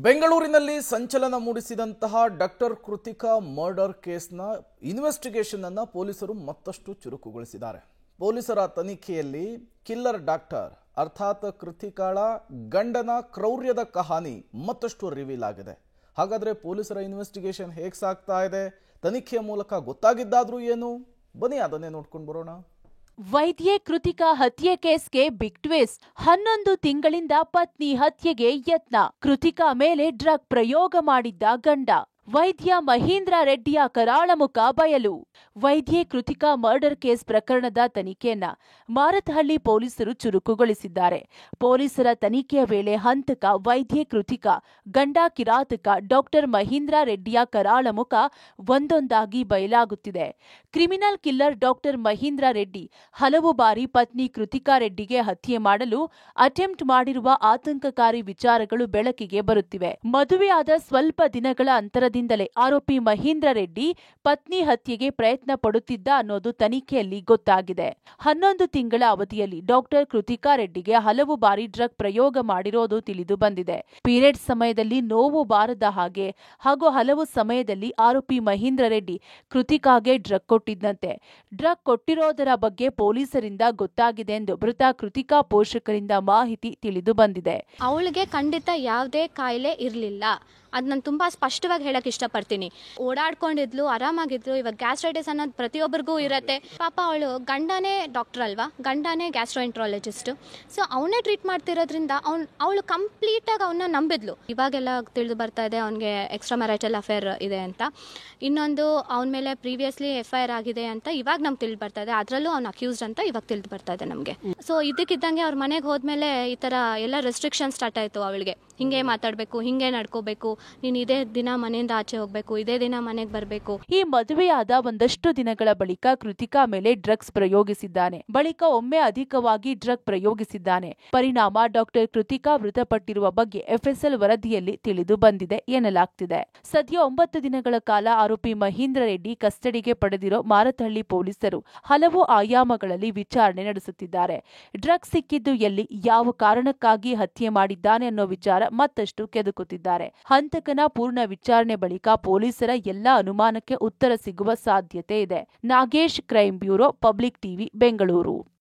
ಬೆಂಗಳೂರಿನಲ್ಲಿ ಸಂಚಲನ ಮೂಡಿಸಿದಂತಹ doctor Krithika murder ಕೇಸ್ನ ಇನ್ವೆಸ್ಟಿಗೇಷನ್ ಅನ್ನು ಪೊಲೀಸರು ಮತ್ತಷ್ಟು ಚುರುಕುಗೊಳಿಸಿದ್ದಾರೆ. ಪೊಲೀಸರ ತನಿಖೆಯಲ್ಲಿ ಕಿಲ್ಲರ್ ಡಾಕ್ಟರ್ ಅರ್ಥಾತ್ ಕೃತಿಕಾಳ ಗಂಡನ ಕ್ರೌರ್ಯದ ಕಹಾನಿ ಮತ್ತಷ್ಟು ರಿವೀಲ್ ಆಗಿದೆ. ಹಾಗಾದ್ರೆ ಪೊಲೀಸರ ಇನ್ವೆಸ್ಟಿಗೇಷನ್ ಹೇಗೆ ಸಾಗ್ತಾ ಇದೆ, ತನಿಖೆಯ ಮೂಲಕ ಗೊತ್ತಾಗಿದ್ದಾದ್ರೂ ಏನು, ಬನ್ನಿ ಅದನ್ನೇ ನೋಡ್ಕೊಂಡು ಬರೋಣ. ವೈದ್ಯೆ ಕೃತಿಕಾ ಹತ್ಯೆ ಕೇಸ್ಗೆ ಬಿಗ್ ಟ್ವಿಸ್ಟ್. 11 ತಿಂಗಳಿಂದ ಪತ್ನಿ ಹತ್ಯೆಗೆ ಯತ್ನ. ಕೃತಿಕಾ ಮೇಲೆ ಡ್ರಗ್ ಪ್ರಯೋಗ ಮಾಡಿದ್ದ ಗಂಡ. ವೈದ್ಯ ಮಹೀಂದ್ರ ರೆಡ್ಡಿಯ ಕರಾಳ ಮುಖ ಬಯಲು. ವೈದ್ಯೆ ಕೃತಿಕಾ ಮರ್ಡರ್ ಕೇಸ್ ಪ್ರಕರಣದ ತನಿಖೆಯನ್ನ ಮಾರತ್ಹಳ್ಳಿ ಪೊಲೀಸರು ಚುರುಕುಗೊಳಿಸಿದ್ದಾರೆ. ಪೊಲೀಸರ ತನಿಖೆಯ ವೇಳೆ ಹಂತಕ ವೈದ್ಯೆ ಕೃತಿಕಾ, ಗಂಡ ಕಿರಾತಕ ಡಾಕ್ಟರ್ ಮಹೀಂದ್ರ ರೆಡ್ಡಿಯ ಕರಾಳ ಮುಖ ಒಂದೊಂದಾಗಿ ಬಯಲಾಗುತ್ತಿದೆ. Criminal killer doctor Mahendra Reddy ಹಲವು ಬಾರಿ ಪತ್ನಿ ಕೃತಿಕಾ ರೆಡ್ಡಿಗೆ ಹತ್ಯೆ ಮಾಡಲು ಅಟೆಂಪ್ಟ್ ಮಾಡಿರುವ ಆತಂಕಕಾರಿ ವಿಚಾರಗಳು ಬೆಳಕಿಗೆ ಬರುತ್ತಿವೆ. ಮದುವೆಯಾದ ಸ್ವಲ್ಪ ದಿನಗಳ ಅಂತರದಿಂದಲೇ ಆರೋಪಿ ಮಹೀಂದ್ರ ರೆಡ್ಡಿ ಪತ್ನಿ ಹತ್ಯೆಗೆ ಪ್ರಯತ್ನ ಪಡುತ್ತಿದ್ದ ಅನ್ನೋದು ತನಿಖೆಯಲ್ಲಿ ಗೊತ್ತಾಗಿದೆ. 11 ತಿಂಗಳ ಅವಧಿಯಲ್ಲಿ ಡಾಕ್ಟರ್ ಕೃತಿಕಾ ರೆಡ್ಡಿಗೆ ಹಲವು ಬಾರಿ ಡ್ರಗ್ ಪ್ರಯೋಗ ಮಾಡಿರೋದು ತಿಳಿದು ಬಂದಿದೆ. ಪೀರಿಯಡ್ ಸಮಯದಲ್ಲಿ ನೋವು ಬಾರದ ಹಾಗೆ ಹಾಗೂ ಹಲವು ಸಮಯದಲ್ಲಿ ಆರೋಪಿ ಮಹೀಂದ್ರ ರೆಡ್ಡಿ ಕೃತಿಕಾಗೆ ಡ್ರಗ್ ಕೊಟ್ಟಿದ್ದಂತೆ. ಡ್ರಗ್ ಕೊಟ್ಟಿರೋದರ ಬಗ್ಗೆ ಪೊಲೀಸರಿಂದ ಗೊತ್ತಾಗಿದೆ ಎಂದು ಮೃತ ಕೃತಿಕಾ ಪೋಷಕರಿಂದ ಮಾಹಿತಿ ತಿಳಿದು ಬಂದಿದೆ. ಅವಳಿಗೆ ಖಂಡಿತ ಯಾವುದೇ ಕಾಯಿಲೆ ಇರಲಿಲ್ಲ. ಅದು ನಾನು ತುಂಬ ಸ್ಪಷ್ಟವಾಗಿ ಹೇಳಕ್ಕೆ ಇಷ್ಟಪಡ್ತೀನಿ. ಓಡಾಡ್ಕೊಂಡಿದ್ಲು, ಆರಾಮಾಗಿದ್ಲು. ಇವಾಗ ಗ್ಯಾಸ್ಟ್ರೈಟಿಸ್ ಅನ್ನೋದು ಪ್ರತಿಯೊಬ್ಬರಿಗೂ ಇರುತ್ತೆ. ಪಾಪ ಅವಳು ಗಂಡನೇ ಡಾಕ್ಟರ್ ಅಲ್ವಾ, ಗಂಡನೇ ಗ್ಯಾಸ್ಟ್ರೋಎಂಟ್ರಾಲಜಿಸ್ಟು. ಸೊ ಅವನೇ ಟ್ರೀಟ್ ಮಾಡ್ತಿರೋದ್ರಿಂದ ಅವಳು ಕಂಪ್ಲೀಟಾಗಿ ಅವನ್ನ ನಂಬಿದ್ಲು. ಇವಾಗೆಲ್ಲ ತಿಳಿದು ಬರ್ತಾ ಇದೆ ಅವನಿಗೆ ಎಕ್ಸ್ಟ್ರಾ ಮ್ಯಾರಿಟಲ್ ಅಫೇರ್ ಇದೆ ಅಂತ. ಇನ್ನೊಂದು ಅವನ ಮೇಲೆ ಪ್ರೀವಿಯಸ್ಲಿ FIR ಆಗಿದೆ ಅಂತ ಇವಾಗ ನಮ್ಗೆ ತಿಳಿದು ಬರ್ತಾ ಇದೆ. ಅದರಲ್ಲೂ ಅವ್ನು ಅಕ್ಯೂಸ್ಡ್ ಅಂತ ಇವಾಗ ತಿಳಿದು ಬರ್ತಾ ಇದೆ ನಮಗೆ. ಸೊ ಇದಕ್ಕಿದ್ದಂಗೆ ಅವ್ರ ಮನೆಗೆ ಹೋದ್ಮೇಲೆ ಈ ಥರ ಎಲ್ಲ ರೆಸ್ಟ್ರಿಕ್ಷನ್ ಸ್ಟಾರ್ಟ್ ಆಯಿತು. ಅವಳಿಗೆ ಹಿಂಗೆ ಮಾತಾಡಬೇಕು, ಹಿಂಗೆ ನಡ್ಕೋಬೇಕು, ನೀನು ಇದೇ ದಿನ ಮನೆಯಿಂದ ಆಚೆ ಹೋಗ್ಬೇಕು, ಇದೇ ದಿನ ಮನೆಗೆ ಬರಬೇಕು. ಈ ಮದುವೆಯಾದ ಒಂದಷ್ಟು ದಿನಗಳ ಬಳಿಕ ಕೃತಿಕಾ ಮೇಲೆ ಡ್ರಗ್ಸ್ ಪ್ರಯೋಗಿಸಿದ್ದಾನೆ. ಬಳಿಕ ಒಮ್ಮೆ ಅಧಿಕವಾಗಿ ಡ್ರಗ್ ಪ್ರಯೋಗಿಸಿದ್ದಾನೆ. ಪರಿಣಾಮ ಡಾಕ್ಟರ್ ಕೃತಿಕಾ ಮೃತಪಟ್ಟಿರುವ ಬಗ್ಗೆ FSL ವರದಿಯಲ್ಲಿ ತಿಳಿದು ಬಂದಿದೆ ಎನ್ನಲಾಗ್ತಿದೆ. ಸದ್ಯ 9 ದಿನಗಳ ಕಾಲ ಆರೋಪಿ ಮಹೀಂದ್ರ ರೆಡ್ಡಿ ಕಸ್ಟಡಿಗೆ ಪಡೆದಿರೋ ಮಾರತ್ಹಳ್ಳಿ ಪೊಲೀಸರು ಹಲವು ಆಯಾಮಗಳಲ್ಲಿ ವಿಚಾರಣೆ ನಡೆಸುತ್ತಿದ್ದಾರೆ. ಡ್ರಗ್ಸ್ ಸಿಕ್ಕಿದ್ದು ಎಲ್ಲಿ, ಯಾವ ಕಾರಣಕ್ಕಾಗಿ ಹತ್ಯೆ ಮಾಡಿದ್ದಾನೆ ಅನ್ನೋ ವಿಚಾರ ಮತ್ತಷ್ಟು ಕೆದಕುತ್ತಿದ್ದಾರೆ. ಹಂತಕನ ಪೂರ್ಣ ವಿಚಾರಣೆ ಬಳಿಕ ಪೊಲೀಸರ ಎಲ್ಲ ಅನುಮಾನಕ್ಕೆ ಉತ್ತರ ಸಿಗುವ ಸಾಧ್ಯತೆ ಇದೆ. Nagesh, crime bureau, public TV, Bengaluru.